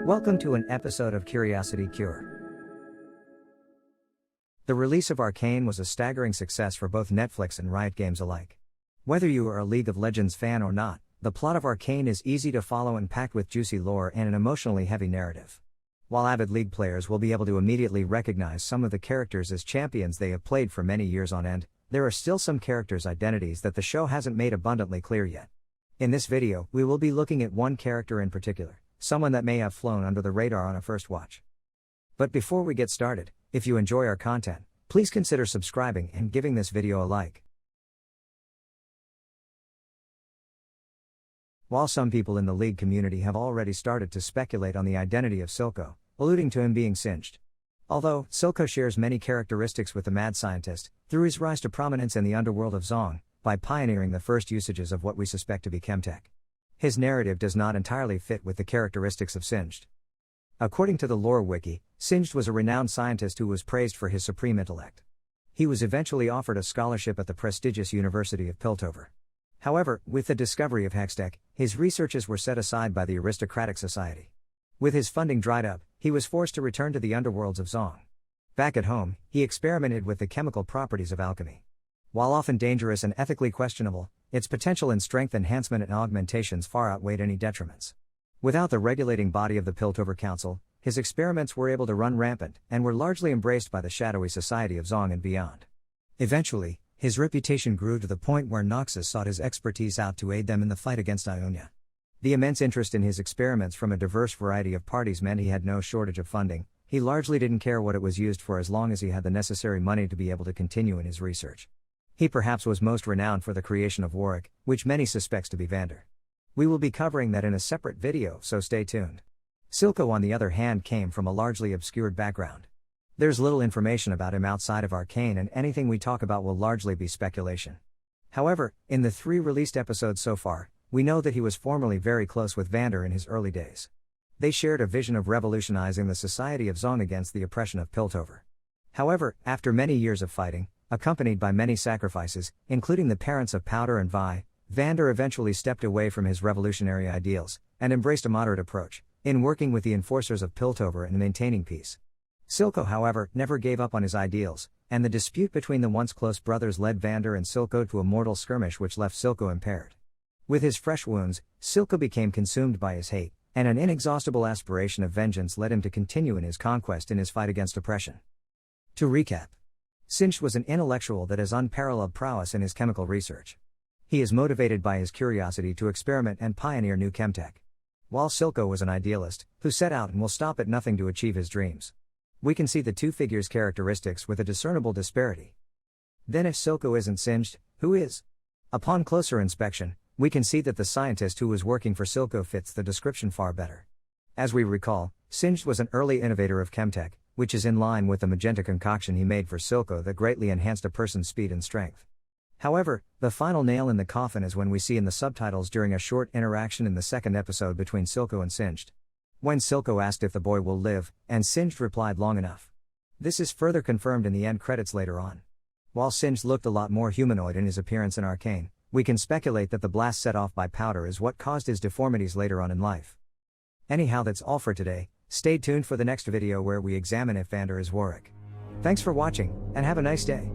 Welcome to an episode of Curiosity Cure. The release of Arcane was a staggering success for both Netflix and RiotGames alike. Whether you are a League of Legends fan or not, the plot of Arcane is easy to follow and packed with juicy lore and an emotionally heavy narrative. While avid League players will be able to immediately recognize some of the characters as champions they have played for many years on end, there are still some characters' identities that the show hasn't made abundantly clear yet. In this video, we will be looking at one character in particular, someone that may have flown under the radar on a first watch. But before we get started, if you enjoy our content, please consider subscribing and giving this video a like. While some people in the League community have already started to speculate on the identity of Silco, alluding to him being singed. Although Silco shares many characteristics with the mad scientist, through his rise to prominence in the underworld of Zong, by pioneering the first usages of what we suspect to be ChemTech. His narrative does not entirely fit with the characteristics of Singed. According to the lore wiki, Singed was a renowned scientist who was praised for his supreme intellect. He was eventually offered a scholarship at the prestigious University of Piltover. However, with the discovery of Hextech, his researches were set aside by the aristocratic society. With his funding dried up, he was forced to return to the underworlds of Zong. Back at home, he experimented with the chemical properties of alchemy. While often dangerous and ethically questionable, its potential in strength enhancement and augmentations far outweighed any detriments. Without the regulating body of the Piltover Council, his experiments were able to run rampant, and were largely embraced by the shadowy society of Zong and beyond. Eventually, his reputation grew to the point where Noxus sought his expertise out to aid them in the fight against Ionia. The immense interest in his experiments from a diverse variety of parties meant he had no shortage of funding. He largely didn't care what it was used for as long as he had the necessary money to be able to continue in his research. He perhaps was most renowned for the creation of Warwick, which many suspects to be Vander. We will be covering that in a separate video, so stay tuned. Silco, on the other hand, came from a largely obscured background. There's little information about him outside of Arcane, and anything we talk about will largely be speculation. However, in the 3 released episodes so far, we know that he was formerly very close with Vander in his early days. They shared a vision of revolutionizing the society of Zong against the oppression of Piltover. However, after many years of fighting, accompanied by many sacrifices, including the parents of Powder and Vi, Vander eventually stepped away from his revolutionary ideals, and embraced a moderate approach, in working with the enforcers of Piltover and maintaining peace. Silco, however, never gave up on his ideals, and the dispute between the once close brothers led Vander and Silco to a mortal skirmish which left Silco impaired. With his fresh wounds, Silco became consumed by his hate, and an inexhaustible aspiration of vengeance led him to continue in his conquest in his fight against oppression. To recap, Singed was an intellectual that has unparalleled prowess in his chemical research. He is motivated by his curiosity to experiment and pioneer new ChemTech. While Silco was an idealist, who set out and will stop at nothing to achieve his dreams. We can see the two figures' characteristics with a discernible disparity. Then if Silco isn't Singed, who is? Upon closer inspection, we can see that the scientist who was working for Silco fits the description far better. As we recall, Singed was an early innovator of ChemTech, which is in line with the magenta concoction he made for Silco that greatly enhanced a person's speed and strength. However, the final nail in the coffin is when we see in the subtitles during a short interaction in the 2nd episode between Silco and Singed. When Silco asked if the boy will live, and Singed replied long enough. This is further confirmed in the end credits later on. While Singed looked a lot more humanoid in his appearance in Arcane, we can speculate that the blast set off by Powder is what caused his deformities later on in life. Anyhow, that's all for today. Stay tuned for the next video where we examine if Vander is Warwick. Thanks for watching, and have a nice day.